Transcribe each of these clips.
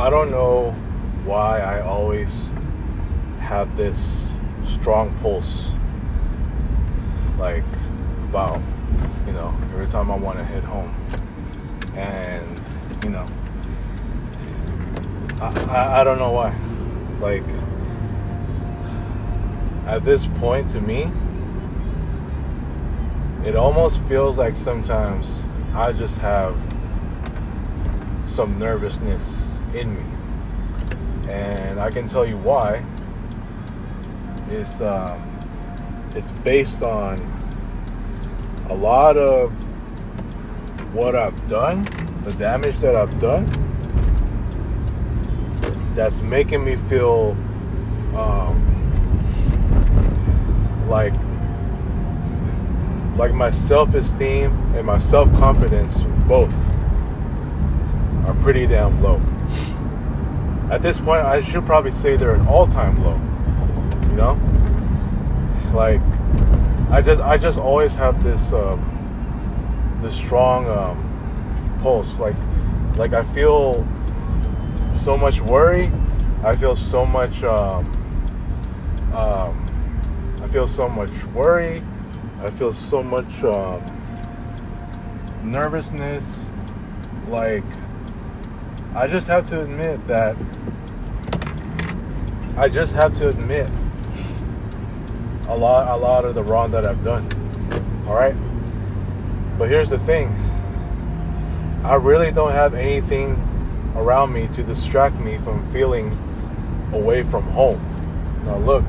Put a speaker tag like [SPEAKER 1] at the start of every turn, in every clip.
[SPEAKER 1] I don't know why I always have this strong pulse, like about, every time I want to hit home. And, I don't know why. Like, at this point, to me, it almost feels like sometimes I just have some nervousness in me. And I can tell you why. It's based on a lot of what I've done, the damage that I've done, that's making me feel like my self-esteem and my self-confidence both are pretty damn low. At this point, I should probably say they're an all-time low. Like, I just always have this strong pulse. Like I feel so much worry. I feel so much worry. I feel so much nervousness. Like, I just have to admit a lot of the wrong that I've done. All right? But here's the thing. I really don't have anything around me to distract me from feeling away from home. Now look,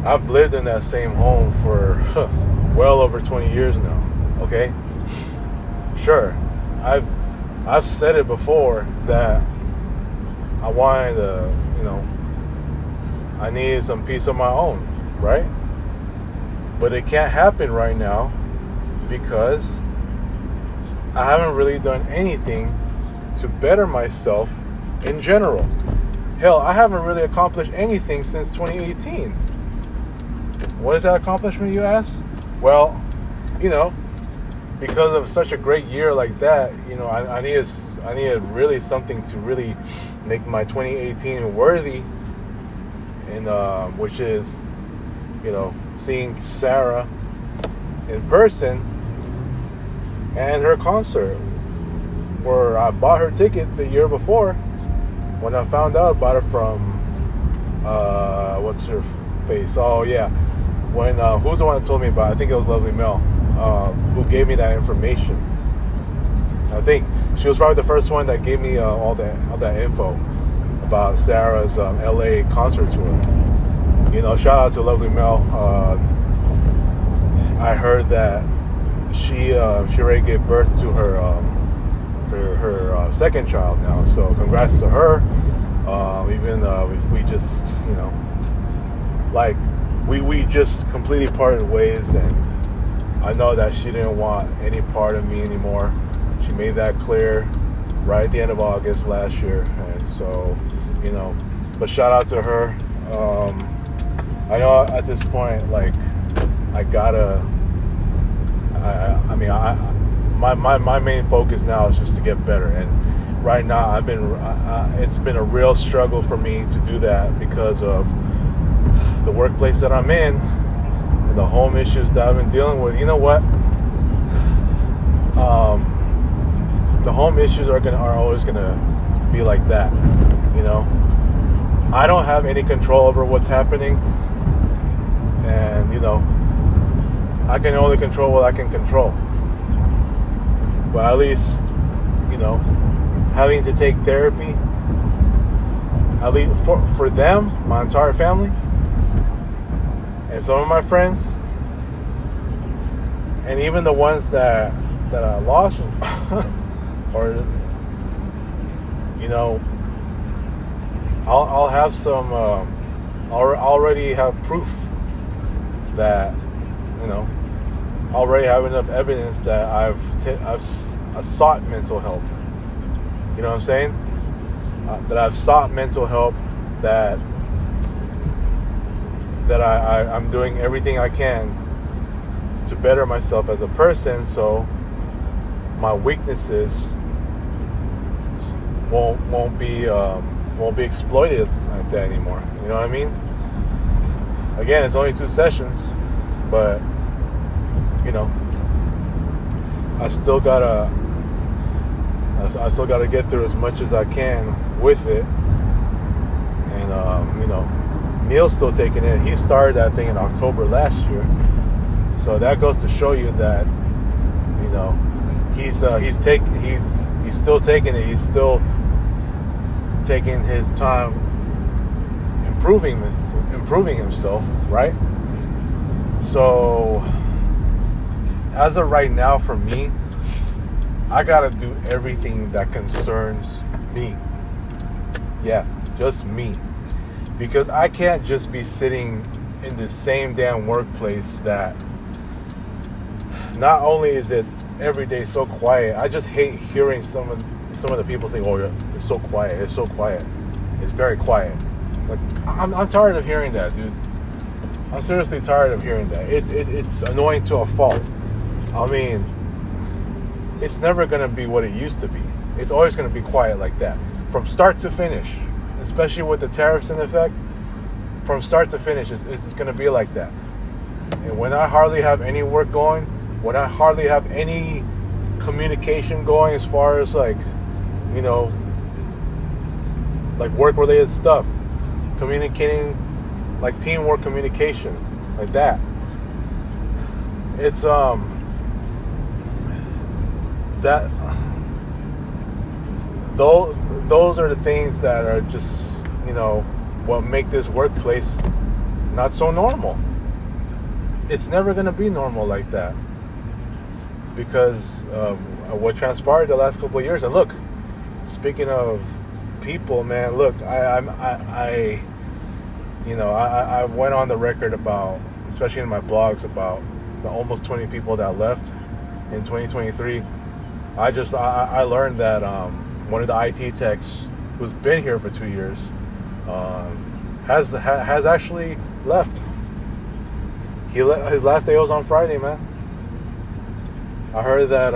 [SPEAKER 1] I've lived in that same home for well over 20 years now, okay? Sure, I've said it before that I wanted to, I needed some peace of my own, right? But it can't happen right now because I haven't really done anything to better myself in general. Hell, I haven't really accomplished anything since 2018. What is that accomplishment, you ask? Well, because of such a great year like that, I needed really something to really make my 2018 worthy, and which is, seeing Sarah in person and her concert, where I bought her ticket the year before when I found out about it from what's her face? Oh yeah, when who's the one that told me about it? I think it was Lovely Mel, who gave me that information. I think she was probably the first one that gave me all that info about Sarah's LA concert tour. Shout out to Lovely Mel. I heard that she already gave birth to her second child now. So congrats to her. Even if we just we just completely parted ways, and I know that she didn't want any part of me anymore. She made that clear right at the end of August last year, and so but shout out to her. I know at this point, like, my main focus now is just to get better, and right now it's been a real struggle for me to do that because of the workplace that I'm in and the home issues that I've been dealing with. You know what? The home issues are always gonna be like that. I don't have any control over what's happening, and I can only control what I can control. But at least, having to take therapy, at least for them, my entire family, and some of my friends, and even the ones that I lost, or I'll have some. I'll already have proof that already have enough evidence that I've sought mental help. You know what I'm saying? That I've sought mental help. That I'm doing everything I can to better myself as a person, so my weaknesses won't be exploited like that anymore. You know what I mean? Again, it's only 2 sessions, but you know, I still gotta get through as much as I can with it. And you know, Neil's still taking it. He started that thing in October last year, so that goes to show you that, you know, he's still taking it. He's still taking his time improving himself, right? So as of right now, for me, I gotta do everything that concerns me. Yeah, just me. Because I can't just be sitting in the same damn workplace that not only is it every day so quiet, I just hate hearing some of the people say, "Oh, yeah, it's so quiet. It's so quiet. It's very quiet." Like, I'm tired of hearing that, dude. I'm seriously tired of hearing that. It's annoying to a fault. I mean, it's never gonna be what it used to be. It's always gonna be quiet like that, from start to finish. Especially with the tariffs in effect, from start to finish, it's gonna be like that. And when I hardly have any work going, when I hardly have any communication going, as far as like, you know, like work-related stuff, communicating, like teamwork communication, like that. It's that those are the things that are just, you know, what make this workplace not so normal. It's never going to be normal like that because of what transpired the last couple of years. And look, speaking of people, man, look, I went on the record about, especially in my blogs, about the almost 20 people that left in 2023. I learned that one of the IT techs who's been here for 2 years has actually left. His last day was on Friday, man. I heard that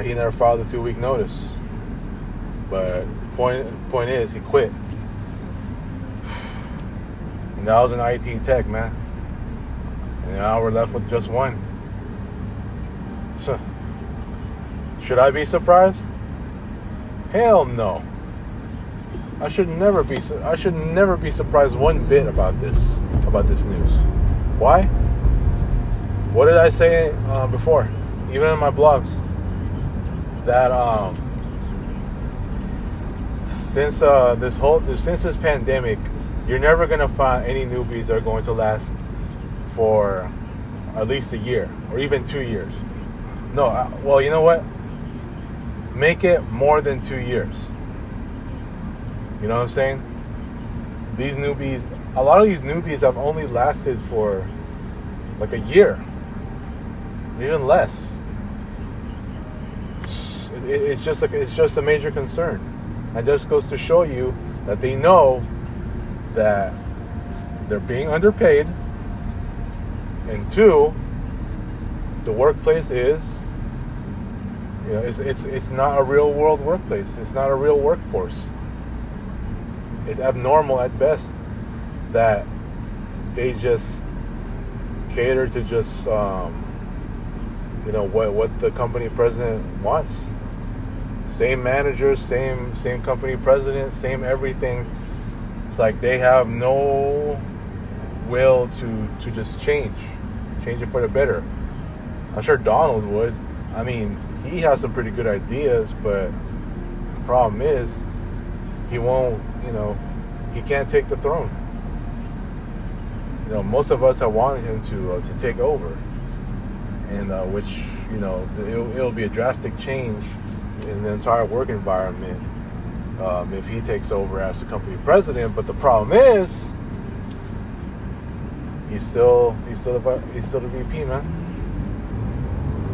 [SPEAKER 1] he never filed a 2-week notice, but point is he quit. And that was an IT tech, man. And now we're left with just one. So, should I be surprised? Hell no. I should never be surprised one bit about this news. Why? What did I say before? Even in my blogs, that since this pandemic, you're never gonna find any newbies that are going to last for at least a year or even 2 years. No, well, you know what? Make it more than 2 years. You know what I'm saying? A lot of these newbies have only lasted for like a year, even less. It's just a major concern. It just goes to show you that they know that they're being underpaid, and 2, the workplace is, you know, it's not a real world workplace. It's not a real workforce. It's abnormal at best that they just cater to just you know, what the company president wants. Same managers, same company president, same everything. It's like they have no will to just change it for the better. I'm sure Donald would. I mean, he has some pretty good ideas, but the problem is he won't, you know, he can't take the throne. You know, most of us have wanted him to take over, and which, you know, it'll be a drastic change in the entire work environment if he takes over as the company president. But the problem is he's still the VP, man.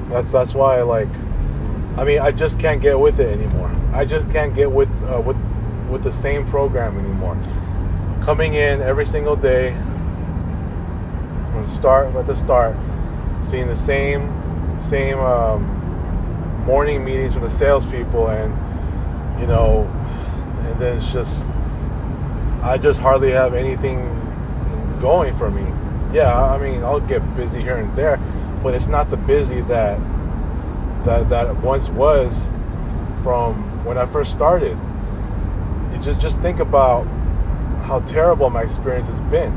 [SPEAKER 1] That's why, like, I mean, I just can't get with it anymore. I just can't get with the same program anymore. Coming in every single day, at the start, seeing the same morning meetings from the salespeople, and you know, and then it's just, I just hardly have anything going for me. Yeah, I mean, I'll get busy here and there, but it's not the busy that once was from when I first started. You just think about how terrible my experience has been.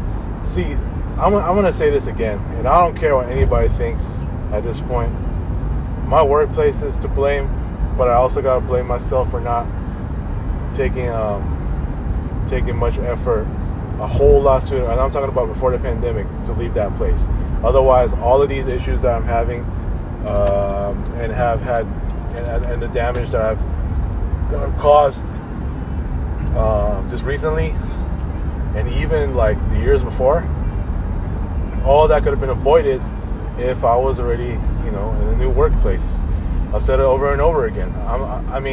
[SPEAKER 1] See, I'm going to say this again, and I don't care what anybody thinks at this point. My workplace is to blame, but I also got to blame myself for not taking much effort, a whole lot sooner, and I'm talking about before the pandemic, to leave that place. Otherwise, all of these issues that I'm having and have had, and the damage that I've caused just recently, and even like the years before, all that could have been avoided if I was already, in a new workplace. I've said it over and over again. I've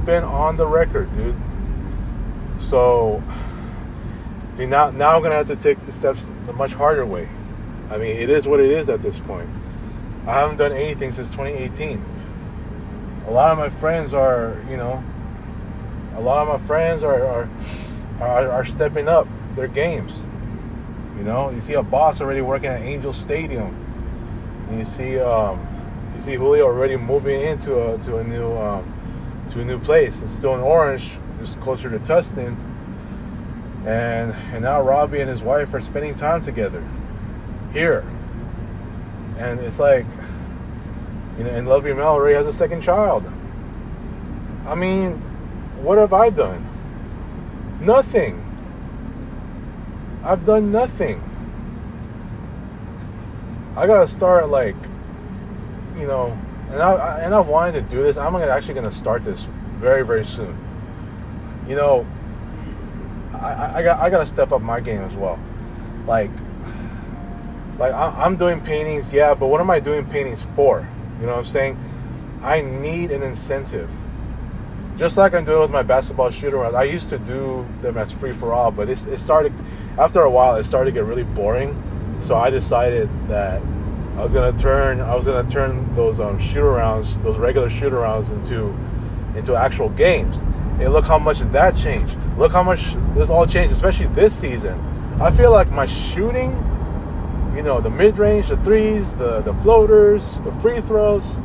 [SPEAKER 1] been on the record, dude. So, see, now I'm gonna have to take the steps the much harder way. I mean, it is what it is at this point. I haven't done anything since 2018. A lot of my friends are stepping up their games. You see a boss already working at Angel Stadium. And you see Julio already moving into a new place. It's still in Orange, just closer to Tustin. And now Robbie and his wife are spending time together here. And it's like, and Lovey Mel already has a second child. I mean, what have I done? Nothing. I've done nothing. I gotta start and I've wanted to do this. I'm actually gonna start this very, very soon. I gotta step up my game as well. I'm doing paintings, yeah, but what am I doing paintings for? You know what I'm saying? I need an incentive. Just like I'm doing with my basketball shoot-arounds. I used to do them as free-for-all, but it started, after a while, it started to get really boring. So I decided that I was gonna turn those shoot-arounds, those regular shoot-arounds into actual games. And look how much that changed. Look how much this all changed, especially this season. I feel like my shooting, the mid-range, the threes, the floaters, the free throws,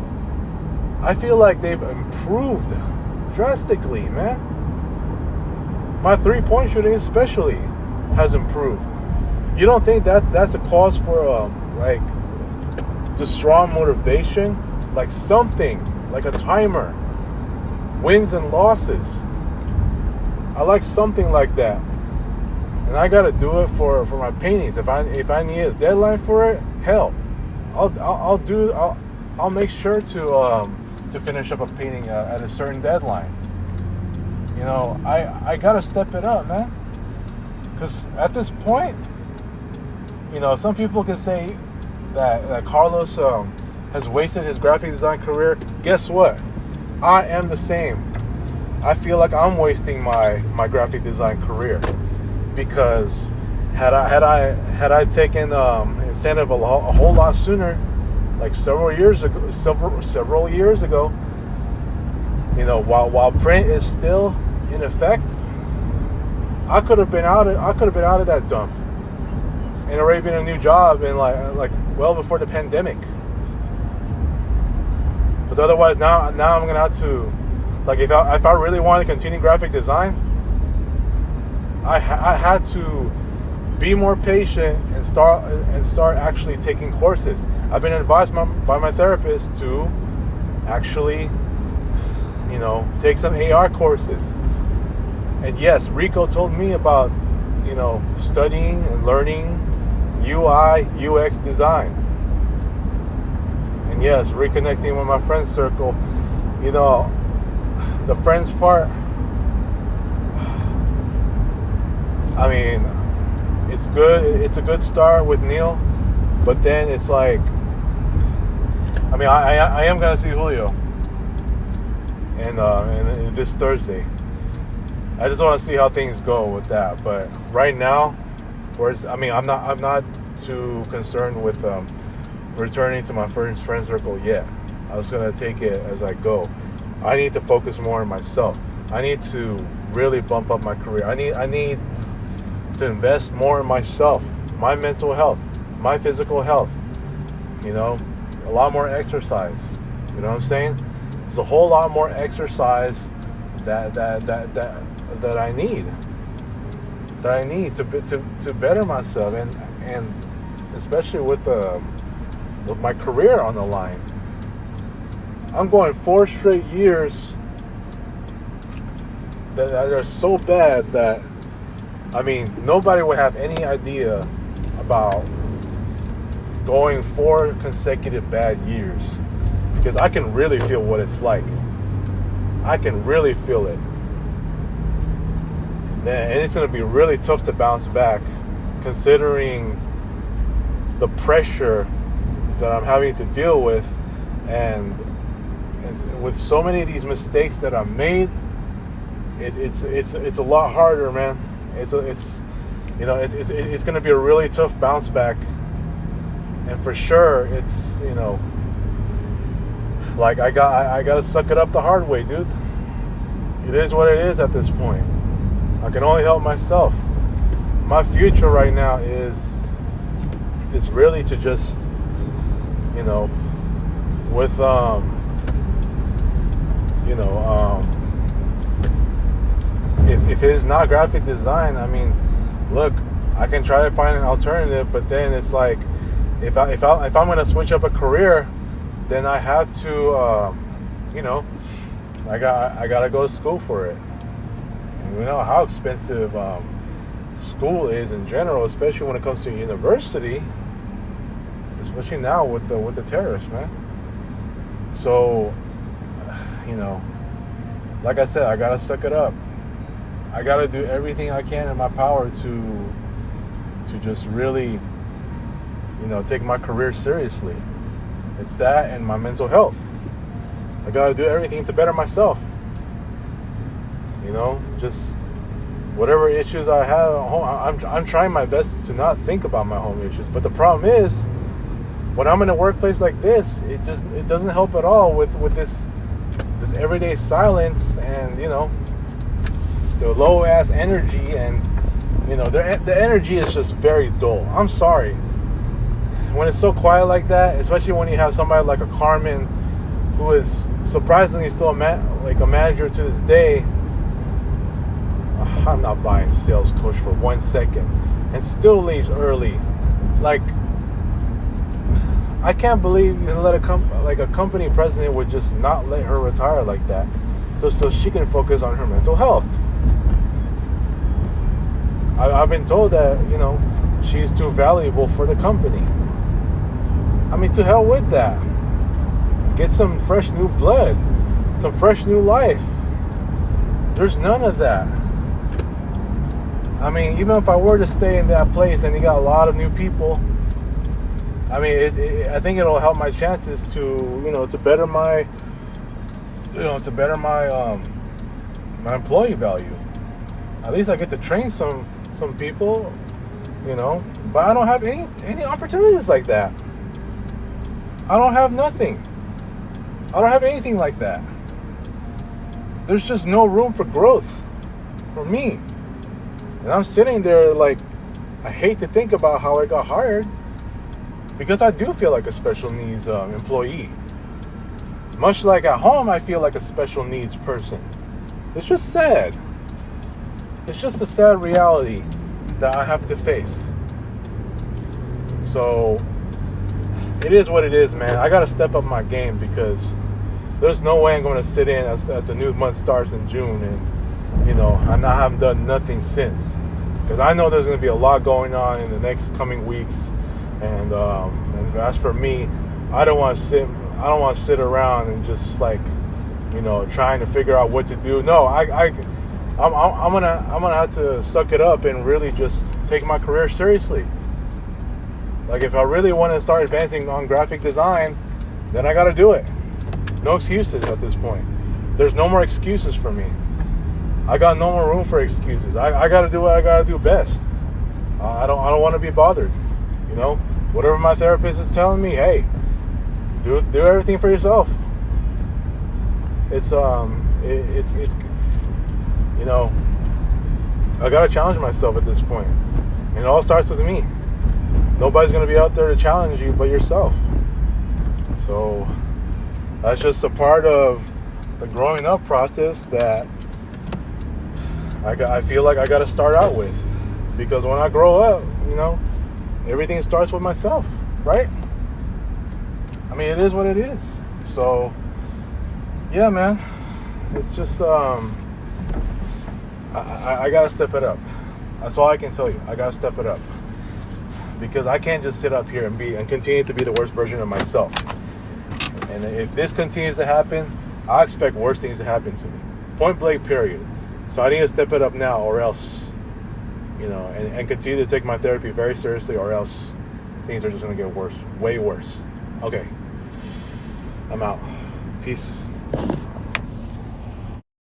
[SPEAKER 1] I feel like they've improved drastically, man. My three-point shooting especially has improved. You don't think that's a cause for just strong motivation? Like something, like a timer, wins and losses. I like something like that, and I gotta do it for my paintings. If I need a deadline for it, hell, I'll make sure to finish up a painting at a certain deadline. I gotta step it up, man. Because at this point, some people can say that Carlos has wasted his graphic design career. Guess what? I am the same. I feel like I'm wasting my graphic design career, because had I taken incentive a whole lot sooner, like several years ago, while print is still in effect, I could have been out of that dump and already been a new job in like well before the pandemic. Because otherwise, now I'm gonna have to, if I really want to continue graphic design, I had to be more patient and start actually taking courses. I've been advised by my therapist to actually, take some AR courses. And yes, Rico told me about, studying and learning UI, UX design. And yes, reconnecting with my friends circle. The friends part, I mean, it's good. It's a good start with Neil, but then it's like, I am gonna see Julio, and this Thursday. I just want to see how things go with that. But right now, I'm not too concerned with returning to my friend circle yet. I was gonna take it as I go. I need to focus more on myself. I need to really bump up my career. I need to invest more in myself, my mental health, my physical health. You know, a lot more exercise. You know what I'm saying? There's a whole lot more exercise that I need. That I need to better myself, and especially with my career on the line. I'm going 4 straight years that are so bad that, I mean, nobody would have any idea about going 4 consecutive bad years, because I can really feel what it's like. I can really feel it. And it's going to be really tough to bounce back, considering the pressure that I'm having to deal with, and with so many of these mistakes that I've made. It's a lot harder, man. It's going to be a really tough bounce back, and for sure, it's, you know, like I got to suck it up the hard way, dude. It is what it is at this point. I can only help myself. My future right now is really to just, you know, with if it's not graphic design, I mean, look, I can try to find an alternative, but then it's like, if I'm gonna switch up a career, then I have to, you know, I gotta go to school for it. And we know how expensive school is in general, especially when it comes to university, especially now with the terrorists, man. So, you know, like I said, I gotta suck it up. I gotta do everything I can in my power to just really, you know, take my career seriously. It's that and my mental health. I gotta do everything to better myself. You know, just whatever issues I have at home, I'm trying my best to not think about my home issues. But the problem is, when I'm in a workplace like this, it doesn't help at all with this everyday silence, and, you know, the low ass energy, and, you know, the energy is just very dull. I'm sorry. When it's so quiet like that, especially when you have somebody like a Carmen, who is surprisingly still a manager to this day. I'm not buying sales coach for 1 second, and still leaves early. Like, I can't believe you let a company president would just not let her retire like that, so she can focus on her mental health. I've been told that, you know, she's too valuable for the company. I mean, to hell with that. Get some fresh new blood, some fresh new life. There's none of that. I mean, even if I were to stay in that place and you got a lot of new people, I mean, I think it'll help my chances to, you know, to better my my employee value. At least I get to train some people, you know. But I don't have any opportunities like that. I don't have nothing. I don't have anything like that. There's just no room for growth for me. And I'm sitting there like, I hate to think about how I got hired, because I do feel like a special needs employee. Much like at home, I feel like a special needs person. It's just sad. It's just a sad reality that I have to face. So, it is what it is, man. I gotta step up my game, because there's no way I'm going to sit in as the new month starts in June and, you know, I haven't done nothing since. Because I know there's going to be a lot going on in the next coming weeks. And as for me, I don't want to sit around and just, like, you know, trying to figure out what to do. No, I'm gonna have to suck it up and really just take my career seriously. Like, if I really want to start advancing on graphic design, then I got to do it. No excuses at this point. There's no more excuses for me. I got no more room for excuses. I got to do what I got to do best. I don't want to be bothered. You know, whatever my therapist is telling me, hey, do everything for yourself. It's you know, I gotta challenge myself at this point. And it all starts with me. Nobody's gonna be out there to challenge you but yourself. So that's just a part of the growing up process that I feel like I gotta start out with. Because when I grow up, you know, everything starts with myself, right? I mean, it is what it is. So, yeah, man. It's just, I gotta step it up. That's all I can tell you. I gotta step it up. Because I can't just sit up here and continue to be the worst version of myself. And if this continues to happen, I expect worse things to happen to me. Point blank, period. So I need to step it up now, or else, you know, and continue to take my therapy very seriously, or else things are just going to get worse, way worse. Okay. I'm out. Peace.